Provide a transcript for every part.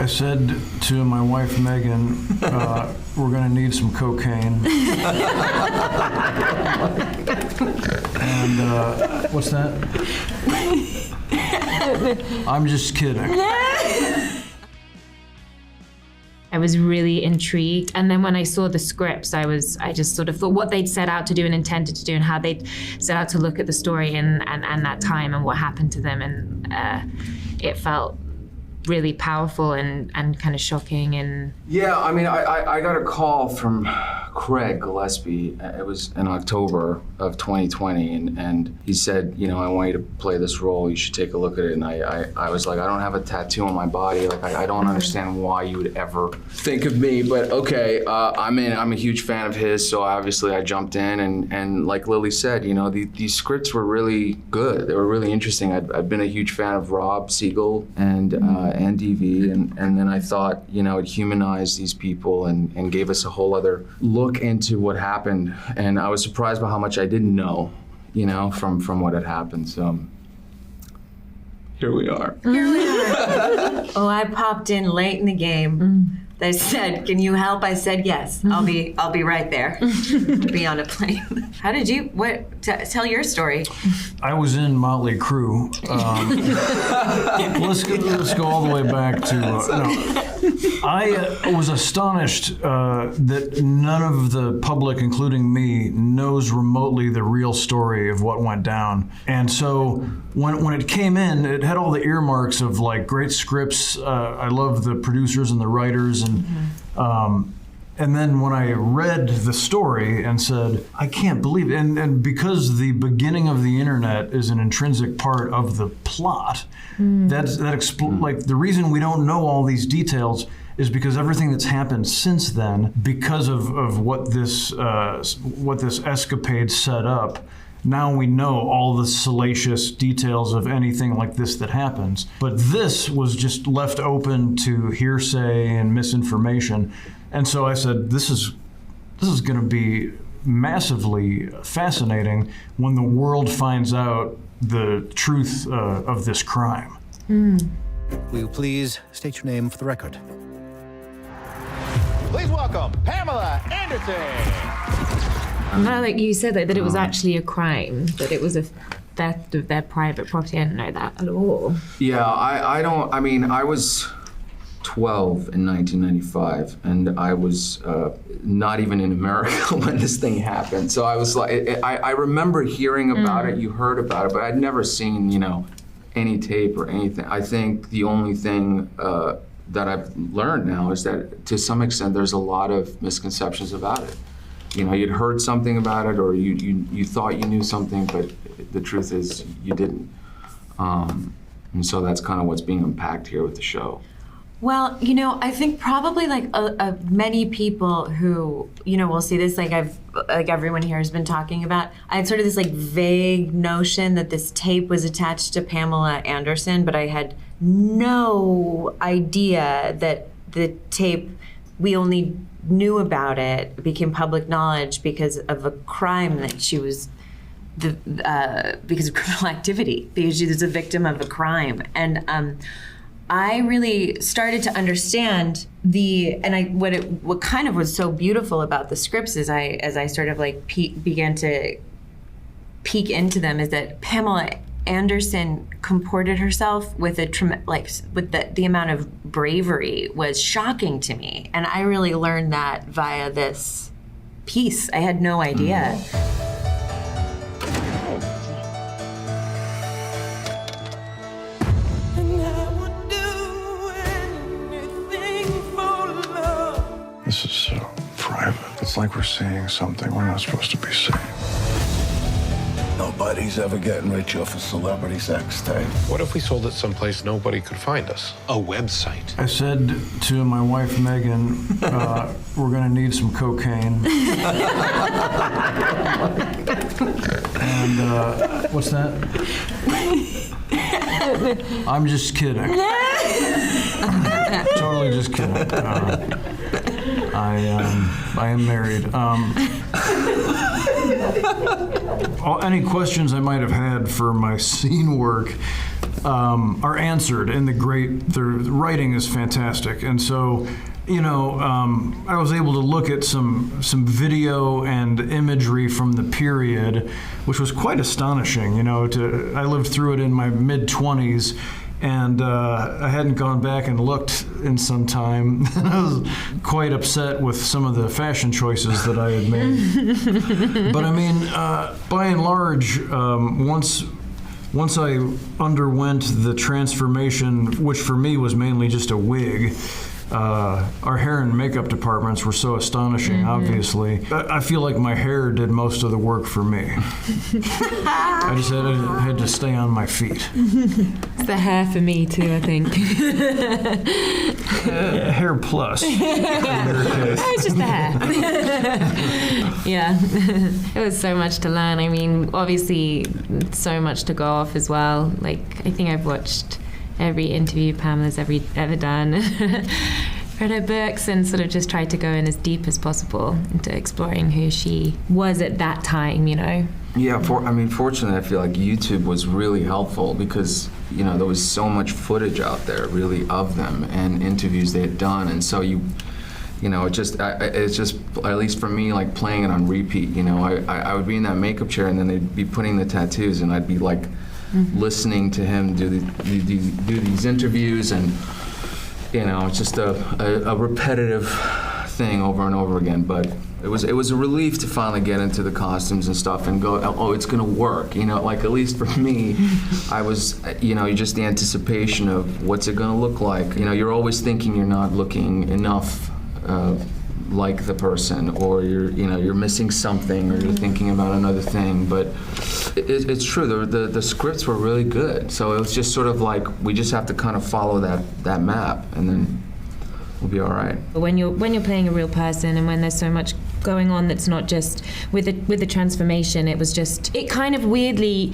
I said to my wife, Megan, we're going to need some cocaine. And what's that? I'm just kidding. I was really intrigued, and then when I saw the scripts, I just sort of thought what they'd set out to do and intended to do, and how they'd set out to look at the story and that time and what happened to them, and it felt really powerful and kind of shocking. And yeah, I mean, I got a call from Craig Gillespie. It was in October of 2020, and he said, you know, I want you to play this role. You should take a look at it. And I was like, I don't have a tattoo on my body. Like, I don't understand why you would ever think of me. But okay, I'm a huge fan of his, so obviously I jumped in. And like Lily said, you know, these scripts were really good. They were really interesting. I'd been a huge fan of Rob Siegel and DV, and then I thought, you know, it humanized these people and gave us a whole other look into what happened. And I was surprised by how much I didn't know, you know, from what had happened. So here we are. Oh, I popped in late in the game. They said, "Can you help?" I said, "Yes, I'll be right there." To be on a plane. How did you? Tell your story. I was in Motley Crue. Let's go all the way back to. I was astonished that none of the public, including me, knows remotely the real story of what went down. And so when it came in, it had all the earmarks of like great scripts. I love the producers and the writers, and then when I read the story and said, I can't believe it, and because the beginning of the internet is an intrinsic part of the plot, like the reason we don't know all these details is because everything that's happened since then, because of what this escapade set up. Now we know all the salacious details of anything like this that happens. But this was just left open to hearsay and misinformation. And so I said, this is going to be massively fascinating when the world finds out the truth of this crime. Will you please state your name for the record? Please welcome Pamela Anderson. No, like you said, that it was actually a crime, that it was a theft of their private property. I didn't know that at all. Yeah, I mean, I was 12 in 1995, and I was not even in America when this thing happened. So I was like, I remember hearing about it, you heard about it, but I'd never seen, you know, any tape or anything. I think the only thing that I've learned now is that to some extent there's a lot of misconceptions about it. You know, you'd heard something about it, or you thought you knew something, but the truth is you didn't. And so that's kind of what's being unpacked here with the show. Well, you know, I think probably like many people who, you know, will see this, like everyone here has been talking about, I had sort of this like vague notion that this tape was attached to Pamela Anderson, but I had no idea that the tape, we only knew about it, became public knowledge because of a crime that she was, because of criminal activity, because she was a victim of a crime. And I really started to understand what kind of was so beautiful about the scripts as I sort of like began to peek into them, is that Pamela Anderson comported herself with the amount of bravery was shocking to me, and I really learned that via this piece. I had no idea. This is so private. It's like we're seeing something we're not supposed to be seeing. Nobody's ever getting rich off a celebrity sex tape. What if we sold it someplace nobody could find us? A website. I said to my wife, Megan, we're going to need some cocaine. And what's that? I'm just kidding. Totally just kidding. I am married. Any questions I might have had for my scene work, are answered in the writing is fantastic. And so, I was able to look at some video and imagery from the period, which was quite astonishing. I lived through it in my mid-20s, and I hadn't gone back and looked in some time. I was quite upset with some of the fashion choices that I had made. But I mean, by and large, once I underwent the transformation, which for me was mainly just a wig, our hair and makeup departments were so astonishing, obviously. I feel like my hair did most of the work for me. I just had to stay on my feet. It's the hair for me too, I think. Hair plus. It's just the hair. Yeah. It was so much to learn. I mean, obviously, so much to go off as well. Like, I think I've watched every interview Pamela's ever done. Read her books and sort of just tried to go in as deep as possible into exploring who she was at that time, Yeah, fortunately, I feel like YouTube was really helpful because, there was so much footage out there, really, of them and interviews they had done, and so it's just at least for me, like playing it on repeat. I would be in that makeup chair and then they'd be putting the tattoos, and I'd be like listening to him do these interviews, and it's just a repetitive thing over and over again. But it was a relief to finally get into the costumes and stuff and go, oh, it's gonna work. Like at least for me, I was, just the anticipation of what's it gonna look like. You're always thinking you're not looking enough like the person, or you're missing something, or you're thinking about another thing. But it's true, the scripts were really good, so it was just sort of like we just have to kind of follow that map, and then we'll be all right. When you're playing a real person, and when there's so much going on that's not just with the transformation, it kind of weirdly,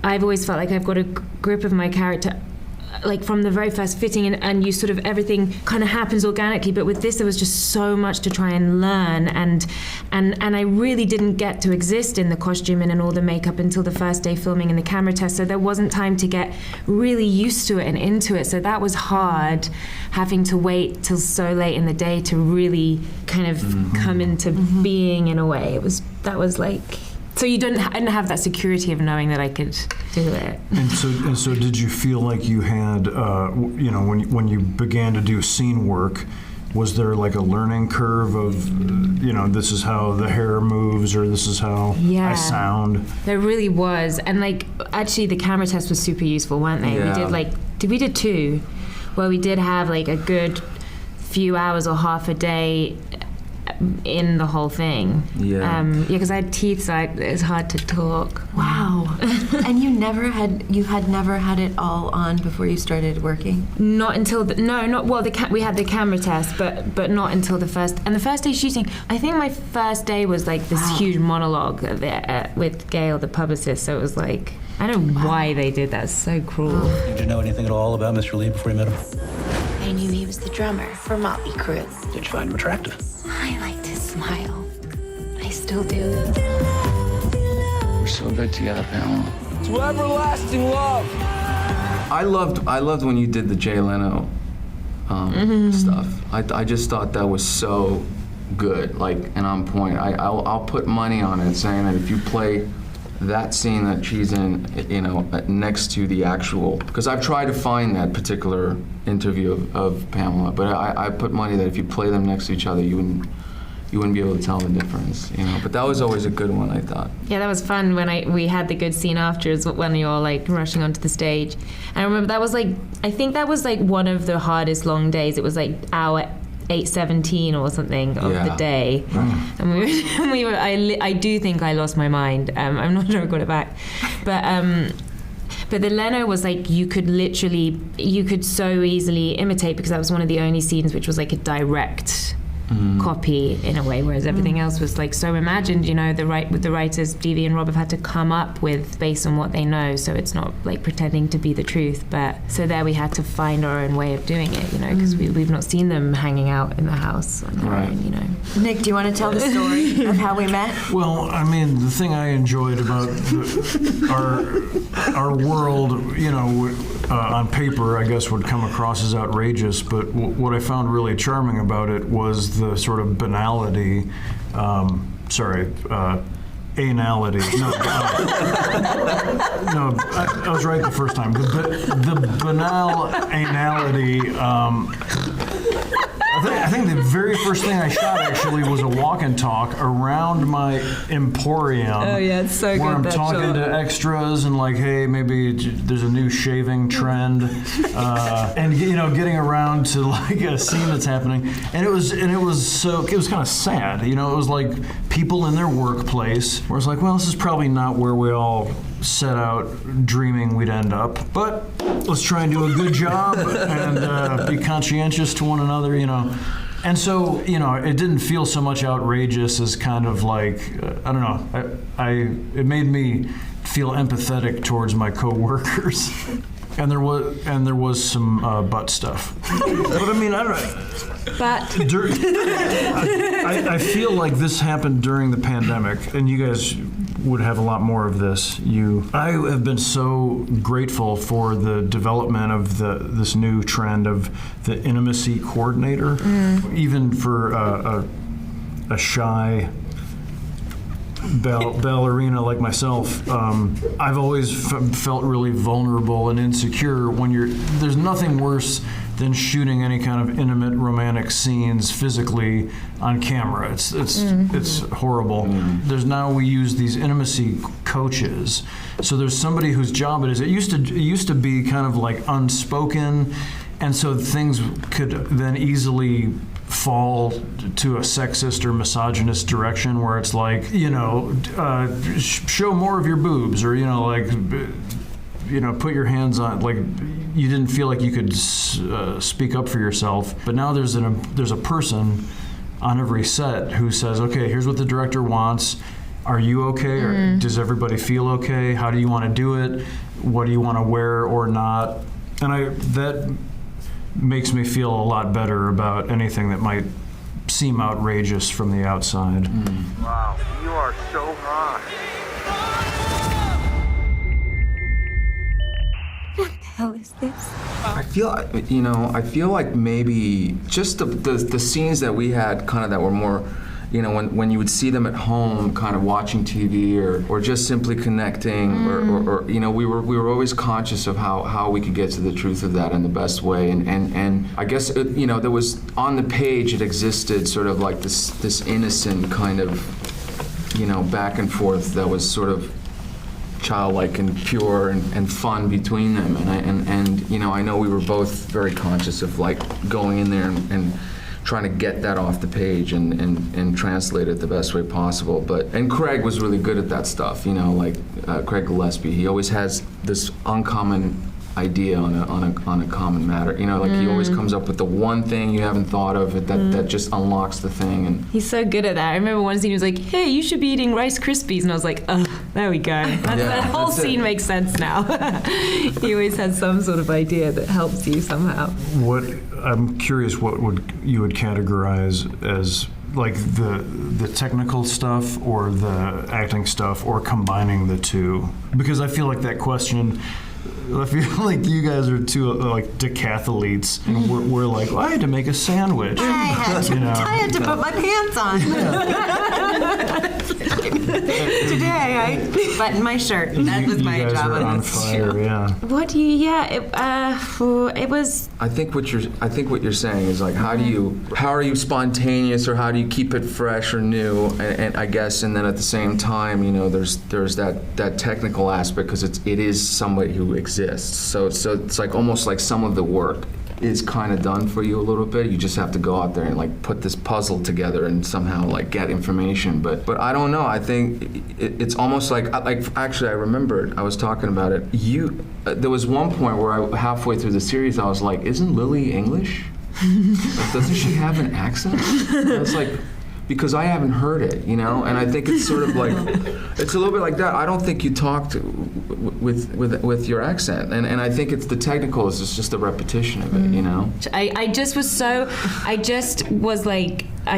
I've always felt like I've got a grip of my character like from the very first fitting, and you sort of, everything kind of happens organically. But with this, there was just so much to try and learn, and I really didn't get to exist in the costume and in all the makeup until the first day filming in the camera test, so there wasn't time to get really used to it and into it. So that was hard, having to wait till so late in the day to really kind of come into being in a way. That was like, so I didn't have that security of knowing that I could do it. And so did you feel like you had, when you began to do scene work, was there like a learning curve of, this is how the hair moves, or this is how I sound? There really was. And like, actually the camera tests were super useful, weren't they? Yeah. We did 2, where we did have like a good few hours or half a day in the whole thing. Because I had teeth, so it's hard to talk. Wow. And you had never had it all on before you started working? Not until we had the camera test, but not until the first day shooting. I think my first day was like this huge monologue with Gail, the publicist, so it was like, I don't know why they did that. It's so cruel. Did you know anything at all about Mr. Lee before you met him? I knew he was the drummer for Motley Crue. Did you find him attractive? I liked his smile. I still do. We're so good together, Pamela. To everlasting love. I loved when you did the Jay Leno stuff. I just thought that was so good, like, and on point. I'll put money on it, saying that if you play that scene that she's in, next to the actual, because I've tried to find that particular interview of Pamela, but I put money that if you play them next to each other, you wouldn't be able to tell the difference, But that was always a good one, I thought. Yeah, that was fun when we had the good scene afterwards, when you're like rushing onto the stage. And I remember that was like, I think that was like one of the hardest long days. It was like hour 8:17 or something of the day, and we were. I do think I lost my mind. I'm not sure I got it back, but the Leno was like, you could so easily imitate, because that was one of the only scenes which was like a direct copy in a way, whereas everything else was like so imagined. The writers Dee and Rob have had to come up with based on what they know, so it's not like pretending to be the truth. But so there we had to find our own way of doing it, because we've not seen them hanging out in the house on their own, Nick, do you want to tell the story of how we met? Well, I mean, the thing I enjoyed about our world, on paper, I guess, would come across as outrageous, but what I found really charming about it was the sort of banality, anality. No, I was right the first time. The banal anality. I think the very first thing I shot actually was a walk and talk around my emporium. Oh yeah, it's so good. Where I'm that talking shot. to extras and like, hey, maybe there's a new shaving trend, and getting around to like a scene that's happening, and it was kind of sad. It was like people in their workplace where it's like, well, this is probably not where we all set out dreaming we'd end up, but let's try and do a good job and be conscientious to one another, And so, it didn't feel so much outrageous as kind of like, I don't know, it made me feel empathetic towards my coworkers. And there was some butt stuff. But I mean, I don't know. But I feel like this happened during the pandemic, and you guys would have a lot more of this. I have been so grateful for the development of this new trend of the intimacy coordinator, even for a shy ballerina like myself. I've always felt really vulnerable and insecure when there's nothing worse than shooting any kind of intimate romantic scenes physically on camera. It's horrible. Now we use these intimacy coaches. So there's somebody whose job it is. It used to be kind of like unspoken, and so things could then easily fall to a sexist or misogynist direction where it's like, show more of your boobs, or put your hands on, like, you didn't feel like you could speak up for yourself. But now there's a person on every set who says, okay, here's what the director wants. Are you okay? Or does everybody feel okay? How do you want to do it? What do you want to wear or not? And that makes me feel a lot better about anything that might seem outrageous from the outside. Wow, you are so hot. What the hell is this? I feel like maybe just the scenes that we had kind of that were more, when you would see them at home kind of watching TV or just simply connecting or we were always conscious of how we could get to the truth of that in the best way, and I guess there was on the page it existed sort of like this innocent kind of back and forth that was sort of childlike and pure and fun between them, and I know we were both very conscious of like going in there and trying to get that off the page and translate it the best way possible. And Craig was really good at that stuff, Craig Gillespie. He always has this uncommon idea on a common matter. He always comes up with the one thing you haven't thought of that just unlocks the thing. And he's so good at that. I remember one scene he was like, hey, you should be eating Rice Krispies. And I was like, oh, there we go. That whole scene makes sense now. He always has some sort of idea that helps you somehow. I'm curious, what you would categorize as like the technical stuff or the acting stuff, or combining the two? Because I feel like that question, I feel like you guys are two like decathletes, and we're like, well, I had to make a sandwich. I had to put my pants on. Today I buttoned my shirt. That was my guys job are on fire, yeah. What do you? Yeah, it was. I think what you're saying is like, how are you spontaneous, or how do you keep it fresh or new? And I guess, and then at the same time, there's that technical aspect, because it is somebody who exists. So it's like almost like some of the work is kind of done for you a little bit. You just have to go out there and like put this puzzle together and somehow like get information. But I don't know. I think it's almost like actually I remembered, I was talking about it. There was one point where halfway through the series I was like, isn't Lily English? Like, doesn't she have an accent? I was like, because I haven't heard it, you know, and I think it's sort of like, it's a little bit like that. I don't think you talked with your accent, and I think it's the technical, it's just the repetition of it, you know. I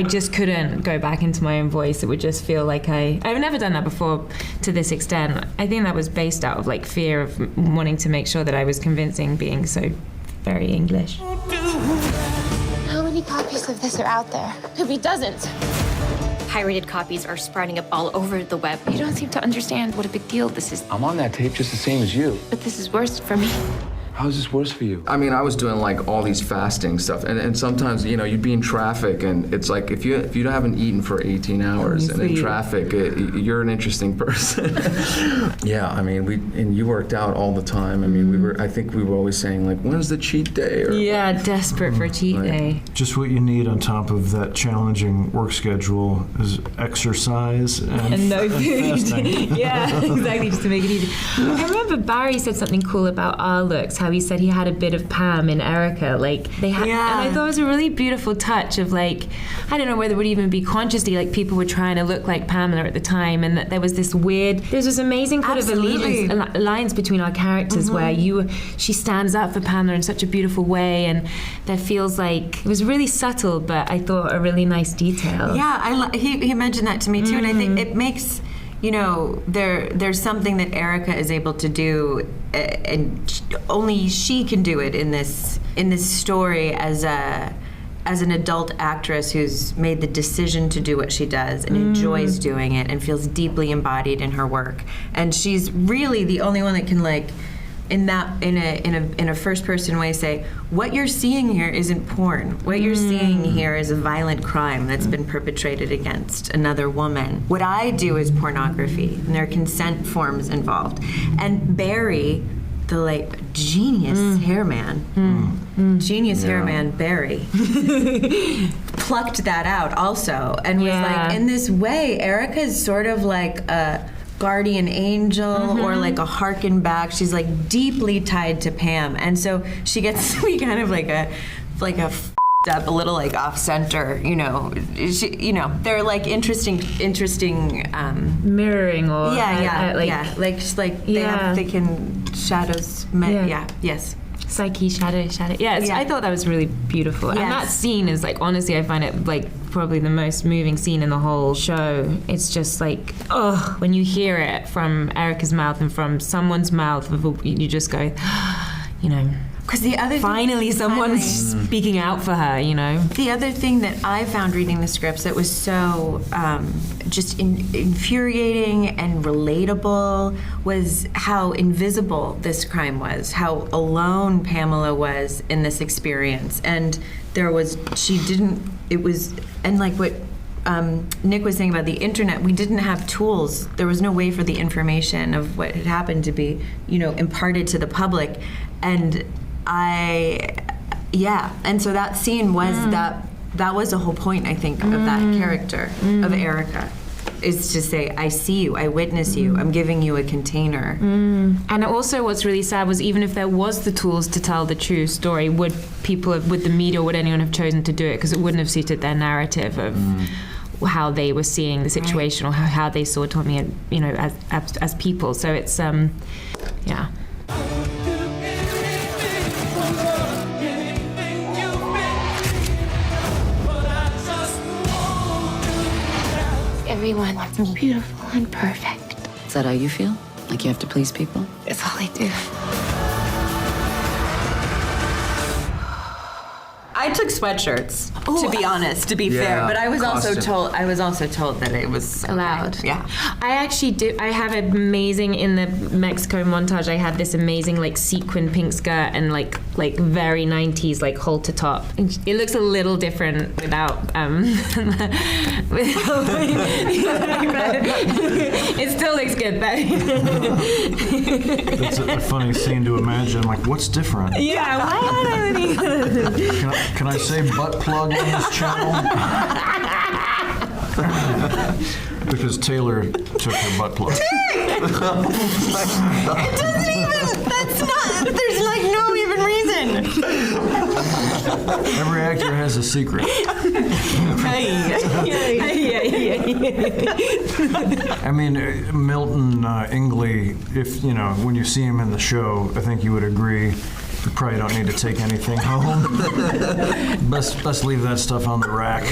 just couldn't go back into my own voice. It would just feel like I've never done that before to this extent. I think that was based out of like fear of wanting to make sure that I was convincing, being so very English. How many copies of this are out there? Could be dozens. Pirated copies are sprouting up all over the web. You don't seem to understand what a big deal this is. I'm on that tape just the same as you. But this is worse for me. How is this worse for you? I mean, I was doing like all these fasting stuff, and sometimes, you know, you'd be in traffic, and it's like if you haven't eaten for 18 hours and in traffic, you're an interesting person. Yeah, I mean, you worked out all the time. I mean, I think we were always saying like, when's the cheat day? Or, desperate for cheat day. Just what you need on top of that challenging work schedule is exercise and no food. Fasting. Yeah, exactly, just to make it easy. I remember Barry said something cool about our looks, how he said he had a bit of Pam in Erica, like they had, and I thought it was a really beautiful touch of like, I don't know whether it would even be consciously like people were trying to look like Pamela at the time, and that there was this amazing kind of alliance between our characters where she stands up for Pamela in such a beautiful way, and that feels like it was really subtle, but I thought a really nice detail. Yeah, he mentioned that to me too, and I think it makes, you know, there's something that Erica is able to do, and only she can do it in this story as an adult actress who's made the decision to do what she does and enjoys doing it and feels deeply embodied in her work. And she's really the only one that can, like, in a first person way, say what you're seeing here isn't porn. What you're seeing here is a violent crime that's been perpetrated against another woman. What I do is pornography, and there are consent forms involved. And Barry, the like genius hairman, hairman Barry, plucked that out also, and was like, in this way, Erica's sort of like a guardian angel or like a harken back. She's like deeply tied to Pam, and so she gets to be kind of like a up a little like off center, you know. They're like interesting mirroring or they can shadows yes. Psyche, shadow. I thought that was really beautiful. Yes. And that scene is like, honestly, I find it like probably the most moving scene in the whole show. It's just like, when you hear it from Erica's mouth and from someone's mouth, you just go, you know, because the other finally someone's speaking out for her, you know. The other thing that I found reading the scripts that was so just infuriating and relatable was how invisible this crime was, how alone Pamela was in this experience, and and like what Nick was saying about the internet, we didn't have tools. There was no way for the information of what had happened to be, you know, imparted to the public, and and so that scene was that was the whole point, I think, of that character of Erica, is to say, I see you, I witness you, I'm giving you a container. And also what's really sad was, even if there was the tools to tell the true story, would the media, would anyone have chosen to do it? Because it wouldn't have suited their narrative of how they were seeing the situation, or how they saw Tommy, and, you know, as people. So it's Everyone's beautiful and perfect. Is that how you feel? Like you have to please people? It's all I do. I took sweatshirts, to be honest, to be fair, but I was also told that it was allowed. Okay. Yeah. I actually do. I have amazing, in the Mexico montage, I had this amazing like sequin pink skirt and like very 90s like halter top. It looks a little different without it still looks good though. It's a funny scene to imagine, like, what's different? Yeah, why aren't I living? Can I say butt plug on this channel? Because Taylor took her butt plug. It doesn't even, that's not, there's like no even reason. Every actor has a secret. I mean, Milton Ingley, if, you know, when you see him in the show, I think you would agree, you probably don't need to take anything home. Best leave that stuff on the rack.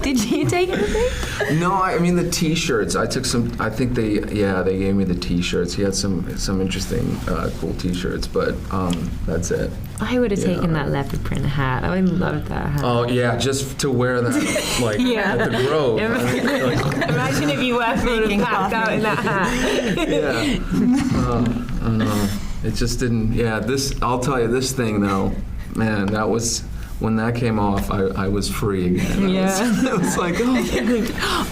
Did you take anything? No, I mean the T-shirts. I took some. I think they gave me the T-shirts. He had some interesting, cool T-shirts, but that's it. I would have taken that leopard print hat. I loved that hat. Oh yeah, just to wear that like at the Grove. Imagine if you were being packed out in that hat. Yeah. I don't know. It just didn't. Yeah. I'll tell you this thing though, man. That was. When that came off, I was free again. I was like,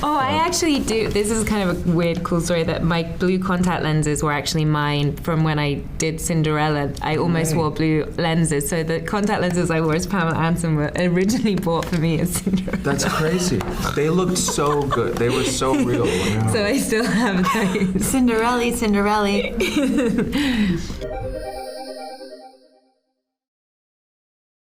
oh, I actually do. This is kind of a weird, cool story that my blue contact lenses were actually mine from when I did Cinderella. I almost wore blue lenses. So the contact lenses I wore as Pamela Anderson were originally bought for me as Cinderella. That's crazy. They looked so good. They were so real. So I still have those. Cinderella.